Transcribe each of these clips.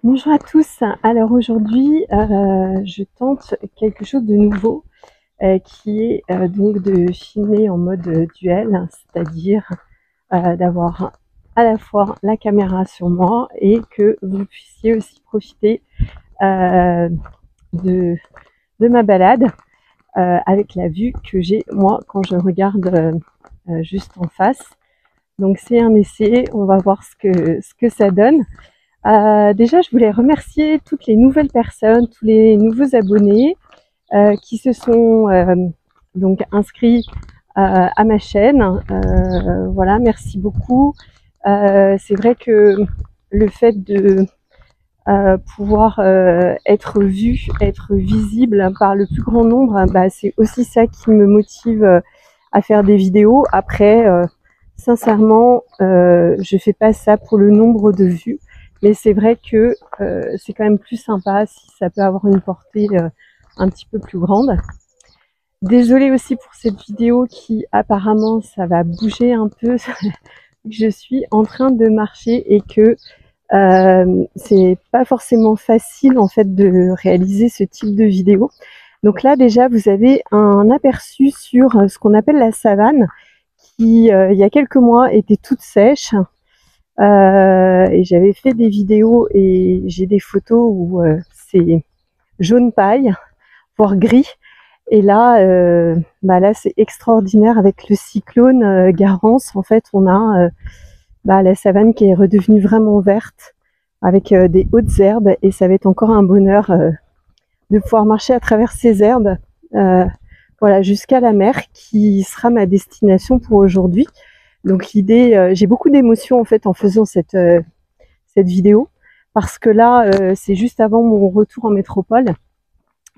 Bonjour à tous. Alors aujourd'hui, je tente quelque chose de nouveau qui est donc de filmer en mode duel, c'est-à-dire d'avoir à la fois la caméra sur moi et que vous puissiez aussi profiter euh, de, de ma balade avec la vue que j'ai moi quand je regarde juste en face. Donc c'est un essai, on va voir ce que ça donne. Déjà, je voulais remercier toutes les nouvelles personnes, tous les nouveaux abonnés qui se sont donc inscrits à ma chaîne. Voilà, merci beaucoup. C'est vrai que le fait de pouvoir être vu, être visible par le plus grand nombre, bah, c'est aussi ça qui me motive à faire des vidéos. Après, sincèrement, je fais pas ça pour le nombre de vues. Mais c'est vrai que c'est quand même plus sympa si ça peut avoir une portée un petit peu plus grande. Désolée aussi pour cette vidéo qui apparemment ça va bouger un peu. Je suis en train de marcher et que c'est pas forcément facile en fait de réaliser ce type de vidéo. Donc là déjà vous avez un aperçu sur ce qu'on appelle la savane qui il y a quelques mois était toute sèche. Et j'avais fait des vidéos et j'ai des photos où c'est jaune paille, voire gris. Et là, là c'est extraordinaire avec le cyclone Garance. En fait, on a la savane qui est redevenue vraiment verte avec des hautes herbes et ça va être encore un bonheur de pouvoir marcher à travers ces herbes voilà, jusqu'à la mer qui sera ma destination pour aujourd'hui. Donc l'idée, j'ai beaucoup d'émotions en fait en faisant cette vidéo parce que là, c'est juste avant mon retour en métropole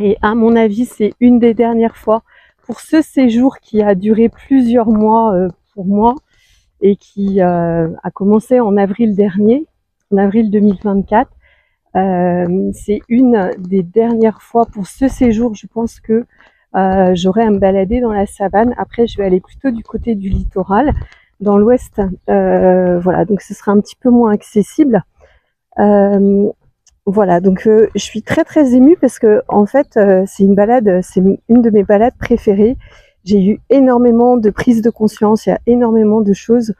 et à mon avis, c'est une des dernières fois pour ce séjour qui a duré plusieurs mois pour moi et qui a commencé en avril dernier, en avril 2024. C'est une des dernières fois pour ce séjour, je pense que j'aurai à me balader dans la savane. Après, je vais aller plutôt du côté du littoral, dans l'ouest. Voilà, donc ce sera un petit peu moins accessible. Voilà, donc je suis très très émue parce que en fait, c'est une balade, c'est une de mes balades préférées. J'ai eu énormément de prises de conscience, il y a énormément de choses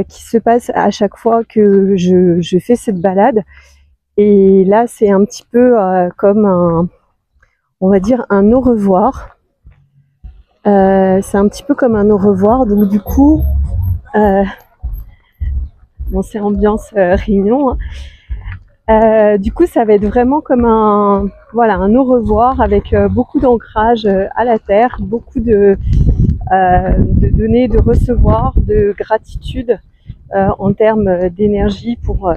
qui se passent à chaque fois que je fais cette balade. Et là, c'est un petit peu comme on va dire un au revoir. C'est un petit peu comme un au revoir. Donc du coup, bon, c'est ambiance réunion. Du coup, ça va être vraiment comme un au revoir avec beaucoup d'ancrage à la terre, beaucoup de donner, de recevoir, de gratitude en termes d'énergie pour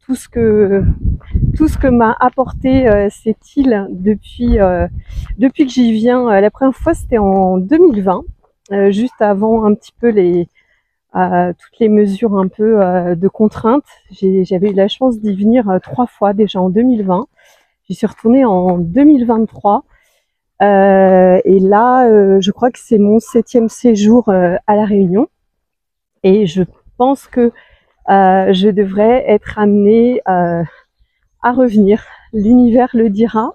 tout ce que m'a apporté cette île depuis que j'y viens. La première fois, c'était en 2020, juste avant un petit peu toutes les mesures un peu de contraintes. J'avais eu la chance d'y venir 3 fois déjà en 2020. J'y suis retournée en 2023. Et là, je crois que c'est mon 7e séjour à La Réunion. Et je pense que je devrais être amenée à revenir. L'univers le dira.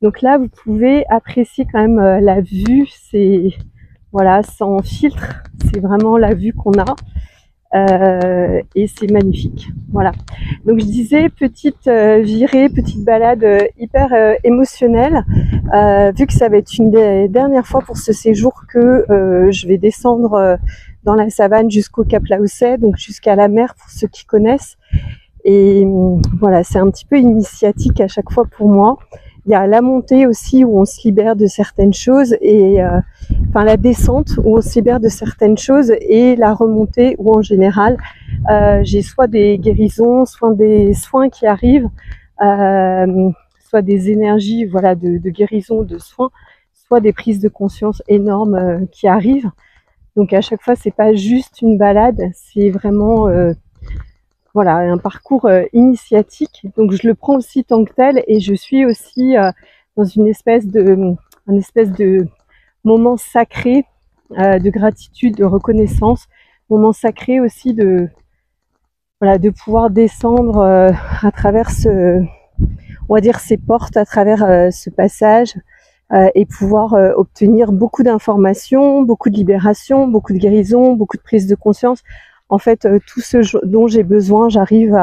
Donc là, vous pouvez apprécier quand même la vue. C'est voilà, sans filtre. C'est vraiment la vue qu'on a. Et c'est magnifique. Voilà. Donc je disais petite virée, petite balade hyper émotionnelle, vu que ça va être une des dernières fois pour ce séjour que je vais descendre dans la savane jusqu'au Cap Laousset, donc jusqu'à la mer pour ceux qui connaissent. Et voilà, c'est un petit peu initiatique à chaque fois pour moi. Il y a la montée aussi où on se libère de certaines choses et la descente où on se libère de certaines choses et la remontée où en général j'ai soit des guérisons, soit des soins qui arrivent, soit des énergies voilà de guérison, de soins, soit des prises de conscience énormes qui arrivent. Donc à chaque fois c'est pas juste une balade, c'est vraiment voilà, un parcours initiatique. Donc je le prends aussi tant que tel et je suis aussi dans un espèce de moment sacré de gratitude, de reconnaissance, moment sacré aussi de voilà, de pouvoir descendre à travers on va dire ces portes, à travers ce passage, et pouvoir obtenir beaucoup d'informations, beaucoup de libération, beaucoup de guérison, beaucoup de prise de conscience. En fait, tout ce dont j'ai besoin, j'arrive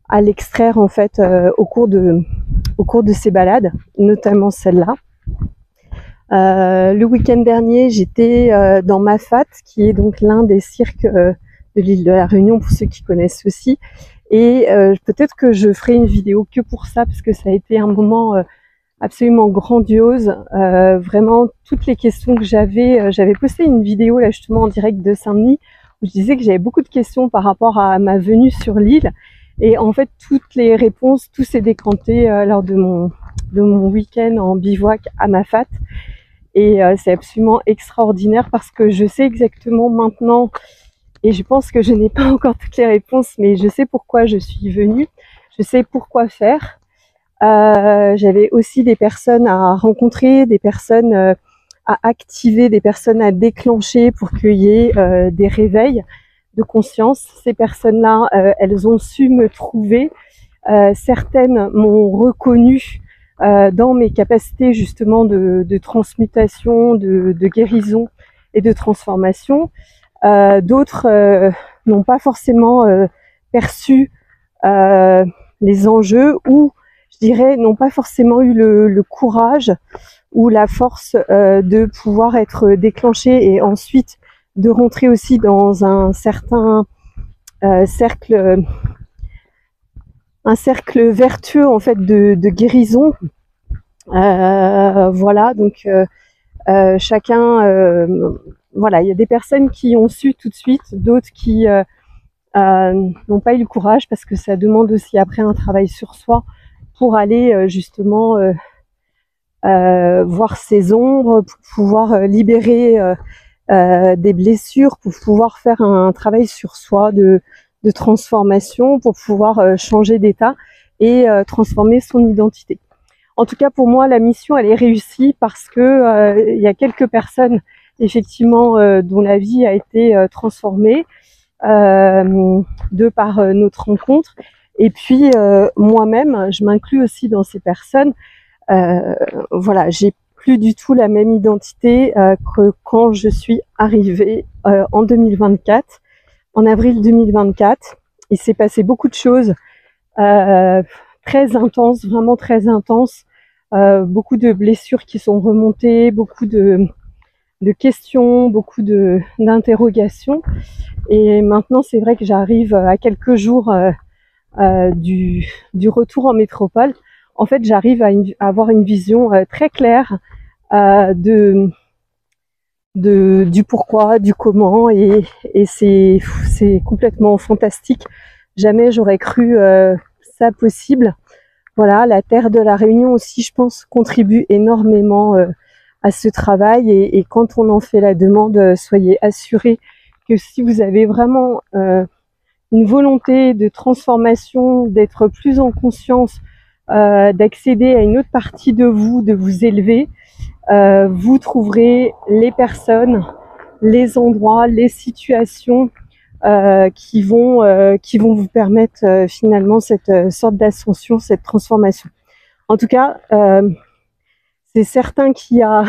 à l'extraire en fait au cours de ces balades, notamment celle-là. Le week-end dernier, j'étais dans Mafat, qui est donc l'un des cirques de l'île de la Réunion, pour ceux qui connaissent aussi. Et peut-être que je ferai une vidéo que pour ça, parce que ça a été un moment absolument grandiose. Vraiment, toutes les questions que j'avais posté une vidéo là justement en direct de Saint-Denis, où je disais que j'avais beaucoup de questions par rapport à ma venue sur l'île. Et en fait, toutes les réponses, tout s'est décanté lors de mon week-end en bivouac à Mafat. Et c'est absolument extraordinaire parce que je sais exactement maintenant, et je pense que je n'ai pas encore toutes les réponses, mais je sais pourquoi je suis venue, je sais pourquoi faire. J'avais aussi des personnes à rencontrer, des personnes à activer, des personnes à déclencher pour qu'il y ait des réveils de conscience. Ces personnes-là, elles ont su me trouver. Certaines m'ont reconnue dans mes capacités justement de transmutation, de guérison et de transformation. D'autres n'ont pas forcément perçu les enjeux, ou je dirais n'ont pas forcément eu le courage ou la force de pouvoir être déclenchés, et ensuite de rentrer aussi dans un certain cercle vertueux en fait de guérison. Voilà, donc chacun, voilà, il y a des personnes qui ont su tout de suite, d'autres qui n'ont pas eu le courage, parce que ça demande aussi après un travail sur soi pour aller justement voir ses ombres, pour pouvoir libérer des blessures, pour pouvoir faire un travail sur soi de transformation, pour pouvoir changer d'état et transformer son identité. En tout cas, pour moi, la mission, elle est réussie parce que il y a quelques personnes, effectivement, dont la vie a été transformée de par notre rencontre. Et puis, moi-même, je m'inclus aussi dans ces personnes. Voilà, j'ai plus du tout la même identité que quand je suis arrivée en 2024, en avril 2024. Il s'est passé beaucoup de choses très intenses, vraiment très intenses. Beaucoup de blessures qui sont remontées, beaucoup de questions, beaucoup d'interrogations. Et maintenant, c'est vrai que j'arrive à quelques jours du retour en métropole. En fait, j'arrive à avoir une vision très claire du pourquoi, du comment, et c'est complètement fantastique. Jamais j'aurais cru ça possible. Voilà, la Terre de la Réunion aussi, je pense, contribue énormément à ce travail, et quand on en fait la demande, soyez assurés que si vous avez vraiment une volonté de transformation, d'être plus en conscience, d'accéder à une autre partie de vous, de vous élever, vous trouverez les personnes, les endroits, les situations qui vont vous permettre finalement cette sorte d'ascension, cette transformation. En tout cas, c'est certain qu'il y a,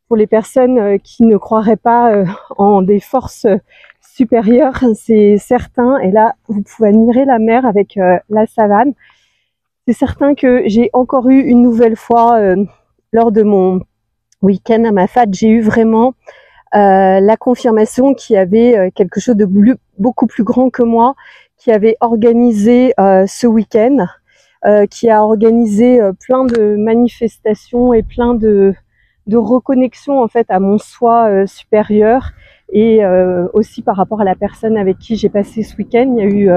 pour les personnes qui ne croiraient pas en des forces supérieures, c'est certain, et là vous pouvez admirer la mer avec la savane. C'est certain que j'ai encore eu une nouvelle fois, lors de mon week-end à Mafat, j'ai eu vraiment la confirmation qu'il y avait quelque chose de beaucoup plus grand que moi qui avait organisé ce week-end, qui a organisé plein de manifestations et plein de reconnexion en fait à mon soi supérieur, et aussi par rapport à la personne avec qui j'ai passé ce week-end. Il y a eu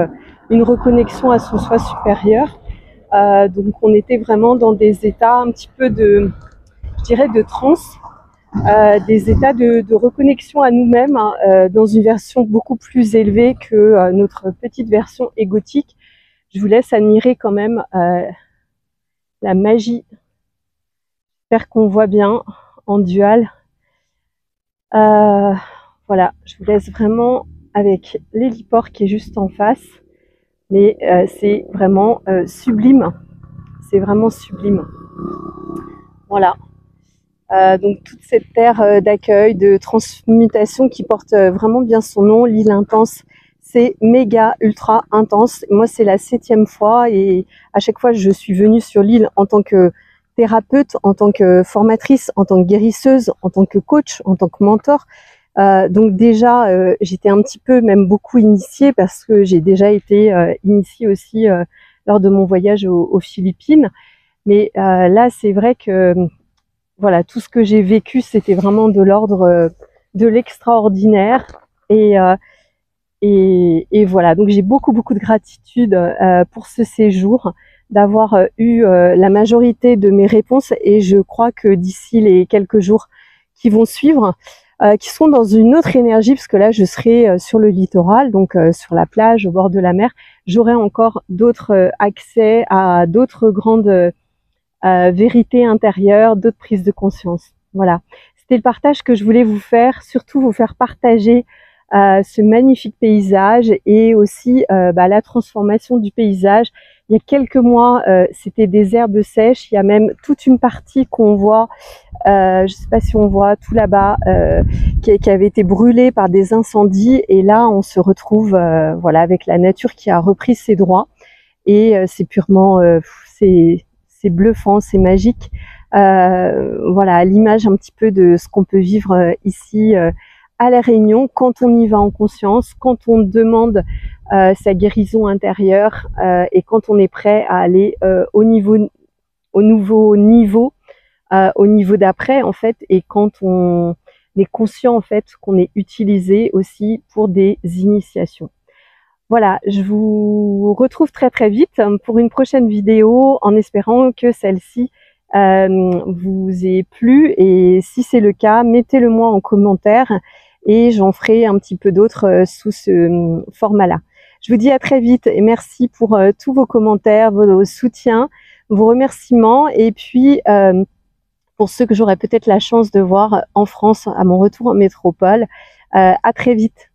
une reconnexion à son soi supérieur. Donc on était vraiment dans des états un petit peu de, je dirais, de transe, des états de reconnexion à nous-mêmes, hein, dans une version beaucoup plus élevée que notre petite version égotique. Je vous laisse admirer quand même la magie. J'espère qu'on voit bien en dual. Voilà, je vous laisse vraiment avec l'héliport qui est juste en face. mais c'est vraiment sublime. C'est vraiment sublime. Voilà. Donc toute cette terre d'accueil, de transmutation qui porte vraiment bien son nom, l'île Intense, c'est méga ultra intense. Moi, c'est la 7e fois et à chaque fois, je suis venue sur l'île en tant que thérapeute, en tant que formatrice, en tant que guérisseuse, en tant que coach, en tant que mentor. Donc déjà, j'étais un petit peu, même beaucoup initiée parce que j'ai déjà été initiée aussi lors de mon voyage aux Philippines. Mais là, c'est vrai que voilà, tout ce que j'ai vécu, c'était vraiment de l'ordre de l'extraordinaire. Et, euh, et voilà, donc j'ai beaucoup de gratitude pour ce séjour, d'avoir eu la majorité de mes réponses et je crois que d'ici les quelques jours qui vont suivre, qui seront dans une autre énergie, parce que là je serai sur le littoral, donc sur la plage, au bord de la mer, j'aurai encore d'autres accès à d'autres grandes vérités intérieures, d'autres prises de conscience. Voilà, c'était le partage que je voulais vous faire, surtout vous faire partager ce magnifique paysage et aussi la transformation du paysage. Il y a quelques mois, c'était des herbes sèches. Il y a même toute une partie qu'on voit, je ne sais pas si on voit tout là-bas, qui avait été brûlée par des incendies. Et là, on se retrouve voilà, avec la nature qui a repris ses droits. Et c'est purement, c'est bluffant, c'est magique. Voilà, à l'image un petit peu de ce qu'on peut vivre ici à La Réunion, quand on y va en conscience, quand on demande sa guérison intérieure et quand on est prêt à aller au nouveau niveau, au niveau d'après en fait, et quand on est conscient en fait qu'on est utilisé aussi pour des initiations. Voilà, je vous retrouve très vite pour une prochaine vidéo en espérant que celle-ci vous ait plu, et si c'est le cas, mettez-le moi en commentaire et j'en ferai un petit peu d'autres sous ce format-là. Je vous dis à très vite et merci pour tous vos commentaires, vos soutiens, vos remerciements, et puis pour ceux que j'aurai peut-être la chance de voir en France à mon retour en métropole, à très vite.